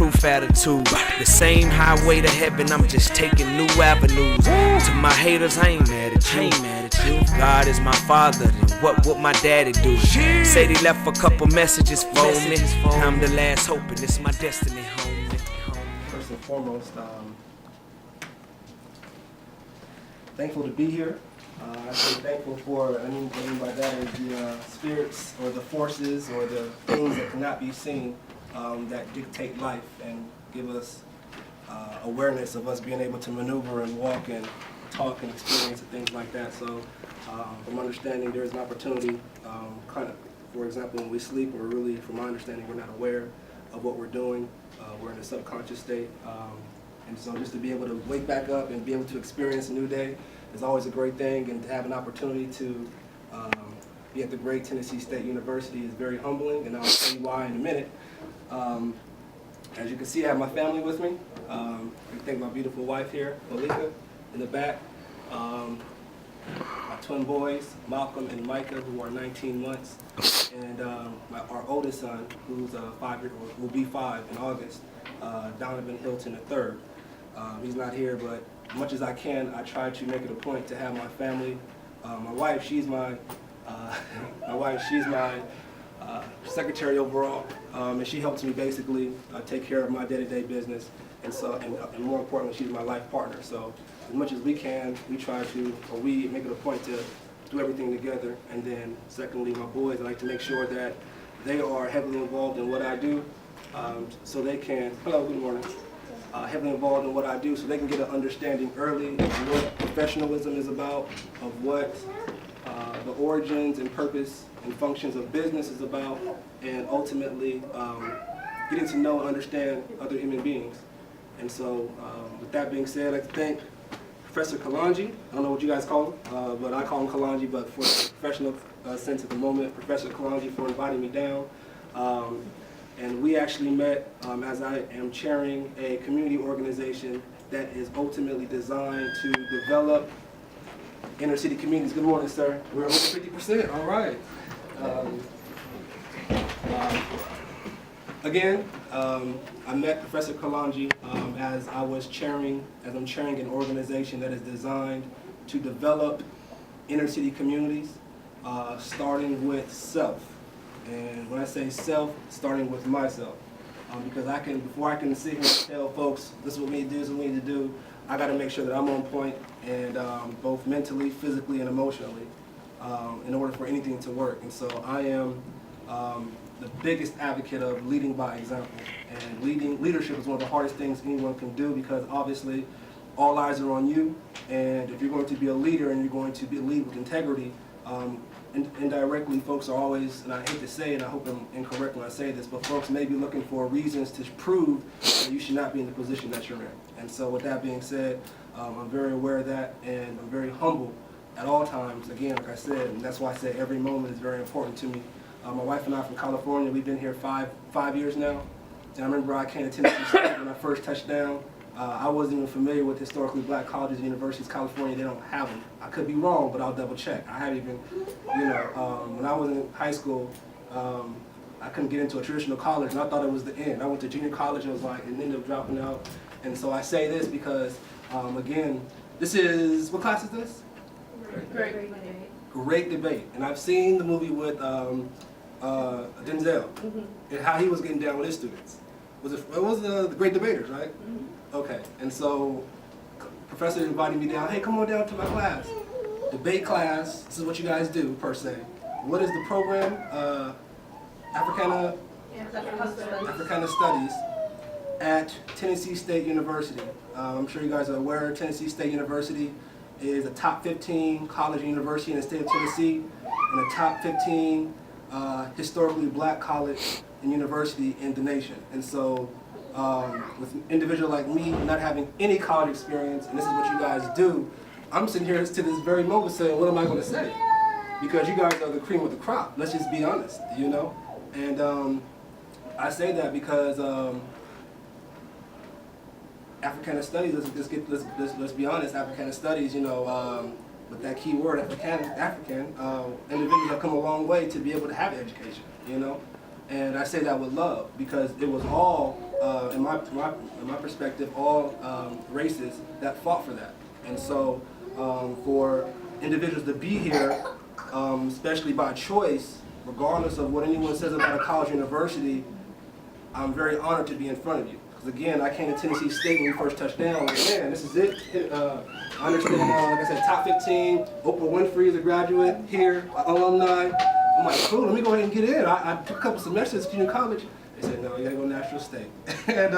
bulletproof attitude. The same highway to heaven, I'm just taking new avenues. To my haters, I ain't mad at you. If God is my father, then what would my daddy do? Said he left a couple messages for me. I'm the last hope and it's my destiny, homie. First and foremost, thankful to be here. I say thankful for, I mean by that is the spirits or the forces or the things that cannot be seen that dictate life and give us awareness of us being able to maneuver and walk and talk and experience and things like that. So from understanding there's an opportunity, kind of, for example, when we sleep, we're really, from my understanding, we're not aware of what we're doing. We're in a subconscious state. And so just to be able to wake back up and be able to experience a new day is always a great thing, and to have an opportunity to be at the great Tennessee State University is very humbling, and I'll tell you why in a minute. As you can see, I have my family with me. I thank my beautiful wife here, Malika, in the back. My twin boys, Malcolm and Micah, who are 19 months, and our oldest son, who's 5 years old, will be 5 in August, Donovan Hilton III. He's not here, but much as I can, I try to make it a point to have my family. My wife, she's my secretary overall, and she helps me basically take care of my day-to-day business. And so, and more importantly, she's my life partner. So, as much as we can, we try to, or we make it a point to do everything together. And then, secondly, my boys, I like to make sure that they are heavily involved in what I do, so they can. Hello, good morning. Heavily involved in what I do, so they can get an understanding early of what professionalism is about, of what the origins and purpose and functions of business is about, and ultimately getting to know and understand other human beings. And so, with that being said, I'd like to thank Professor Kalanji. I don't know what you guys call him, but I call him Kalanji, but for the professional sense at the moment, Professor Kalanji for inviting me down. And we actually met as I am chairing a community organization that is ultimately designed to develop inner city communities. Good morning, sir. We're over 50%. All right. Again, I met Professor Kalanji as I'm chairing an organization that is designed to develop inner city communities, starting with self. And when I say self, starting with myself, because before I can sit here and tell folks this is what we need to do, this is what we need to do, I got to make sure that I'm on point, and both mentally, physically, and emotionally, in order for anything to work. And so I am the biggest advocate of leading by example. And leadership is one of the hardest things anyone can do, because obviously all eyes are on you. And if you're going to be a leader and you're going to lead with integrity, indirectly, folks are always, and I hate to say it, I hope I'm incorrect when I say this, but folks may be looking for reasons to prove that you should not be in the position that you're in. And so with that being said, I'm very aware of that, and I'm very humble at all times, again, like I said, and that's why I say every moment is very important to me. My wife and I are from California. We've been here five years now. And I remember I came to Tennessee State when I first touched down. I wasn't even familiar with historically black colleges and universities. California, they don't have them. I could be wrong, but I'll double check. I haven't even, when I was in high school, I couldn't get into a traditional college, and I thought it was the end. I went to junior college, and ended up dropping out. And so I say this because, again, this is, what class is this? Great debate. Great debate. And I've seen the movie with Denzel, and how he was getting down with his students. It was the Great Debaters, right? Okay, and so professor invited me down. Hey, come on down to my class. Debate class. This is what you guys do, per se. What is the program? Africana Studies at Tennessee State University. I'm sure you guys are aware Tennessee State University is a top 15 college and university in the state of Tennessee, and a top 15 historically black college and university in the nation. And so with an individual like me not having any college experience, and this is what you guys do, I'm sitting here to this very moment saying, what am I going to say? Because you guys are the cream of the crop. Let's just be honest, you know? And I say that because Africana Studies, let's be honest, Africana Studies, with that key word, African, individuals have come a long way to be able to have education, And I say that with love, because it was all, in my in my perspective, all races that fought for that. And so for individuals to be here, especially by choice, regardless of what anyone says about a college or university, I'm very honored to be in front of you. Because again, I came to Tennessee State when we first touched down. Like, man, this is it. I understand, like I said, top 15. Oprah Winfrey is a graduate here, alumni. I'm like, cool, let me go ahead and get in. I took a couple semesters at junior college. They said, no, you gotta go to Nashville State. And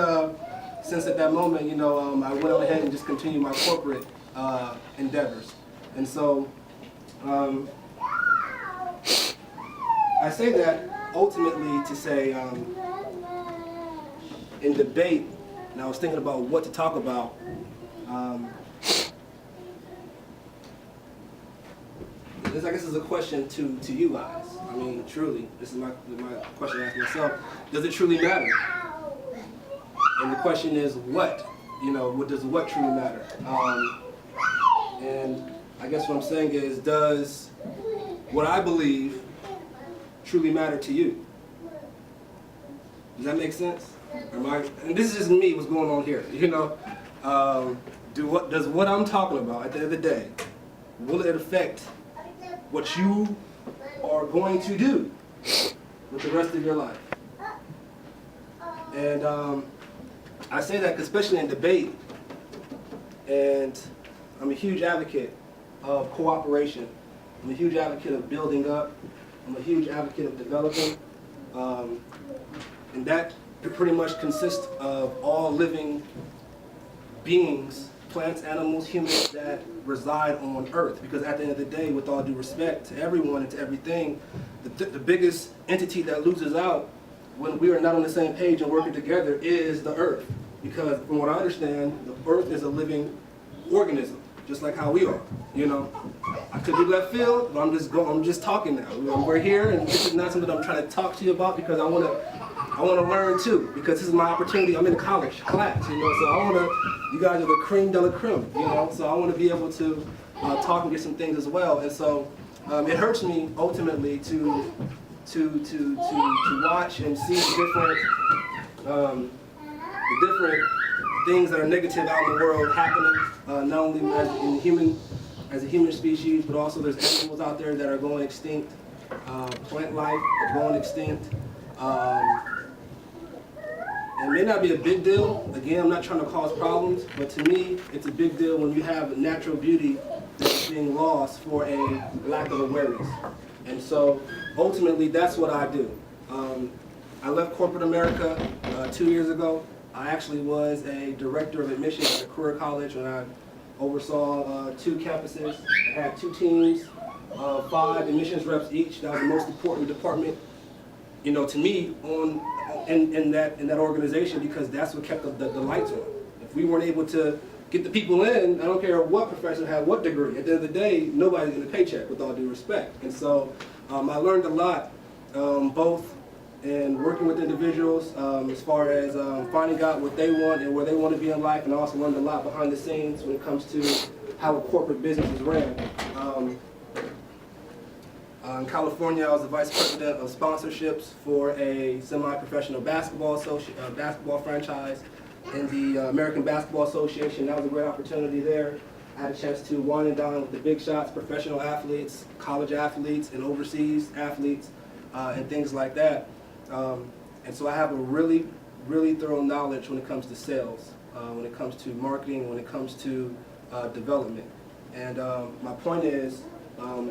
since at that moment, you know, I went on ahead and just continued my corporate endeavors. And so, I say that ultimately to say, in debate, and I was thinking about what to talk about, this I guess is a question to you guys. I mean, truly, this is my question I ask myself. Does it truly matter? And the question is what? You know, what truly matter? And I guess what I'm saying is, does what I believe truly matter to you? Does that make sense? And this is just me, what's going on here, you know? Does what I'm talking about at the end of the day, will it affect what you are going to do with the rest of your life? And I say that especially in debate, and I'm a huge advocate of cooperation. I'm a huge advocate of building up. I'm a huge advocate of developing. And that pretty much consists of all living beings, plants, animals, humans that reside on Earth. Because at the end of the day, with all due respect to everyone and to everything, the biggest entity that loses out when we are not on the same page and working together is the Earth. Because from what I understand, the Earth is a living organism, just like how we are. You know, I could be left field, but I'm just talking now. We're here, and this is not something I'm trying to talk to you about because I want to learn too. Because this is my opportunity. I'm in a college class, you know, so I want to. You guys are the cream de la creme, you know. So I want to be able to talk and get some things as well. And so it hurts me ultimately to watch and see the different things that are negative out in the world happening, not only as a human species, but also there's animals out there that are going extinct. Plant life is going extinct. It may not be a big deal. Again, I'm not trying to cause problems, but to me, it's a big deal when you have natural beauty that's being lost for a lack of awareness. And so, ultimately, that's what I do. I left corporate America 2 years ago. I actually was a director of admissions at a career college when I oversaw 2 campuses. I had 2 teams, 5 admissions reps each. That was the most important department, you know, to me in that organization, because that's what kept the lights on. If we weren't able to get the people in, I don't care what professor had what degree. At the end of the day, nobody's getting a paycheck, with all due respect. And so I learned a lot, both in working with individuals as far as finding out what they want and where they want to be in life, and I also learned a lot behind the scenes when it comes to how a corporate business is ran. In California, I was the vice president of sponsorships for a semi-professional basketball franchise in the American Basketball Association. That was a great opportunity there. I had a chance to wine and dine with the big shots, professional athletes, college athletes, and overseas athletes, and things like that. And so I have a really, really thorough knowledge when it comes to sales, when it comes to marketing, when it comes to development. And my point is,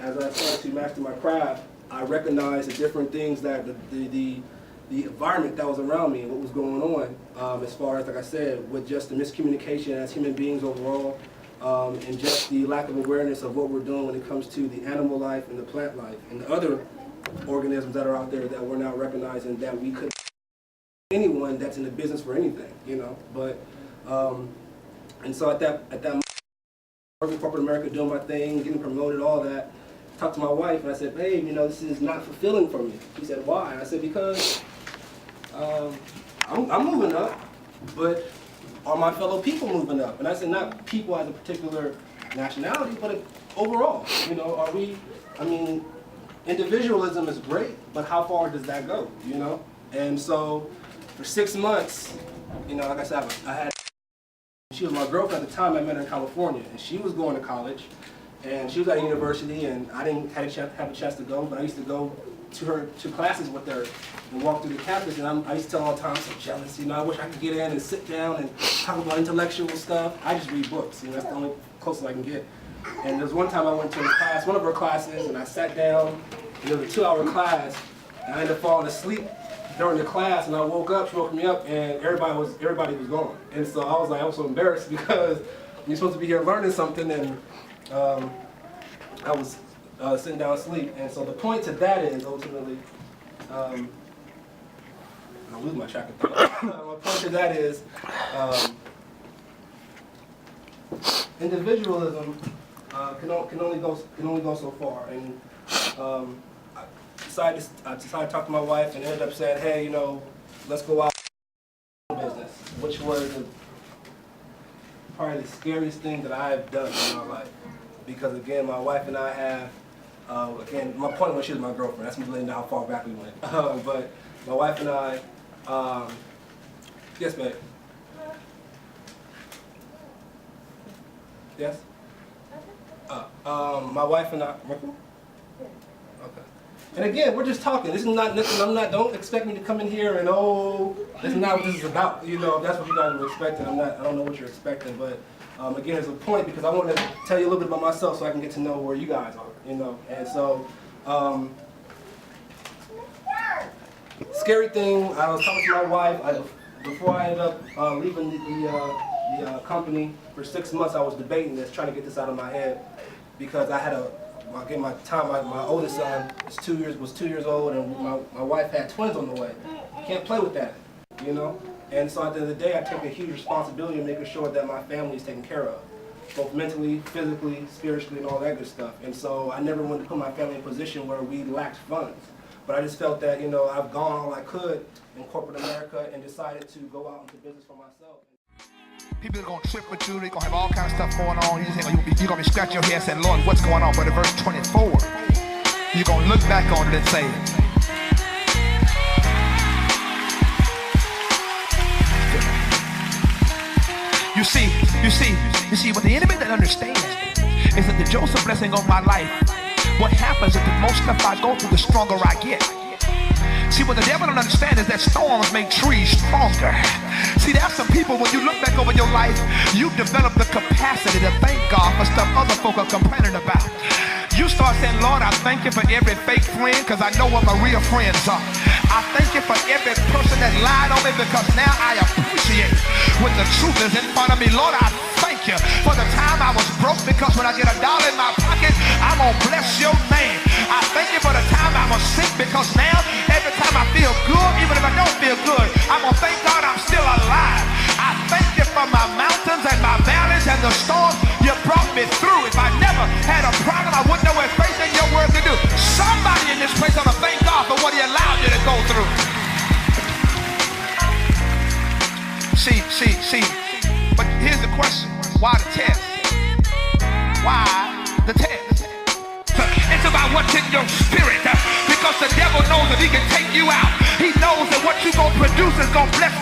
as I started to master my craft, I recognized the different things that the environment that was around me and what was going on, as far as, like I said, with just the miscommunication as human beings overall, and just the lack of awareness of what we're doing when it comes to the animal life and the plant life and the other organisms that are out there that we're not recognizing that we could anyone that's in the business for anything, you know. But and so at that moment, working corporate America, doing my thing, getting promoted, all that, talked to my wife and I said, babe, you know, this is not fulfilling for me. She said, why? And I said, because I'm moving up, but are my fellow people moving up? And I said, not people as a particular nationality, but overall, you know, are we, I mean, individualism is great, but how far does that go, you know? And so for 6 months, you know, like I said, she was my girlfriend at the time. I met her in California, and she was going to college, and she was at a university, and I didn't have a chance to go, but I used to go to classes with her and walk through the campus, and I used to tell all the time, I'm so jealous, you know, I wish I could get in and sit down and talk about intellectual stuff. I just read books, you know, that's the only closest I can get. And there was one time I went to a class, one of her classes, and I sat down, and it was a 2-hour class, and I ended up falling asleep during the class, and I woke up, she woke me up, and everybody was gone. And so I was so embarrassed because you're supposed to be here learning something, and I was sitting down asleep. And so the point to that is, ultimately, I lose my track of thought. My point to that is, individualism can only go so far. And I decided to talk to my wife, and ended up saying, hey, you know, let's go out and business, which was probably the scariest thing that I've done in my life. Because again, my wife and I have, again, my point was she was my girlfriend. That's me letting you know how far back we went. But my wife and I, yes, babe. Yes? My wife and I, okay. And again, we're just talking. This is not nothing, don't expect me to come in here and, this is not what this is about. You know, if that's what you guys were expecting. I don't know what you're expecting, but again, there's a point because I want to tell you a little bit about myself so I can get to know where you guys are, you know. And so, scary thing, I was talking to my wife, before I ended up leaving the company for 6 months, I was debating this, trying to get this out of my head, because I had my oldest son was 2 years old, and my wife had twins on the way. Can't play with that, you know? And so at the end of the day, I take a huge responsibility in making sure that my family is taken care of, both mentally, physically, spiritually, and all that good stuff. And so I never wanted to put my family in a position where we lacked funds. But I just felt that, you know, I've gone all I could in corporate America and decided to go out into business for myself. People are going to trip with you, they're going to have all kinds of stuff going on. You're going to be scratching your head saying, Lord, what's going on? But in verse 24, you're going to look back on it and say, You see, what the enemy doesn't understand is that the Joseph blessing on my life, what happens is the more stuff I go through, the stronger I get. See, what the devil don't understand is that storms make trees stronger. See, there's some people, when you look back over your life, you've developed the capacity to thank God for stuff other folk are complaining about. You start saying, Lord, I thank you for every fake friend, because I know what my real friends are. I thank you for every person that lied on me, because now I appreciate when the truth is in front of me. Lord, I thank you for the time I was broke, because when I get $1 in my pocket, I'm going to bless your name. I thank you for the time I was sick, because now every time I feel good, even if I don't feel good, I'm going to thank God I'm still alive. I thank you for my mountains and my valleys and the storms you brought me through. If I never had a problem, I wouldn't know what faith in your word to do. Somebody in this place ought to thank God for what he allowed you to go through. See, but here's the question. Why the test? Why the test? It's about what's in your spirit, because the devil knows that he can take you out. He knows that what you're going to produce is going to bless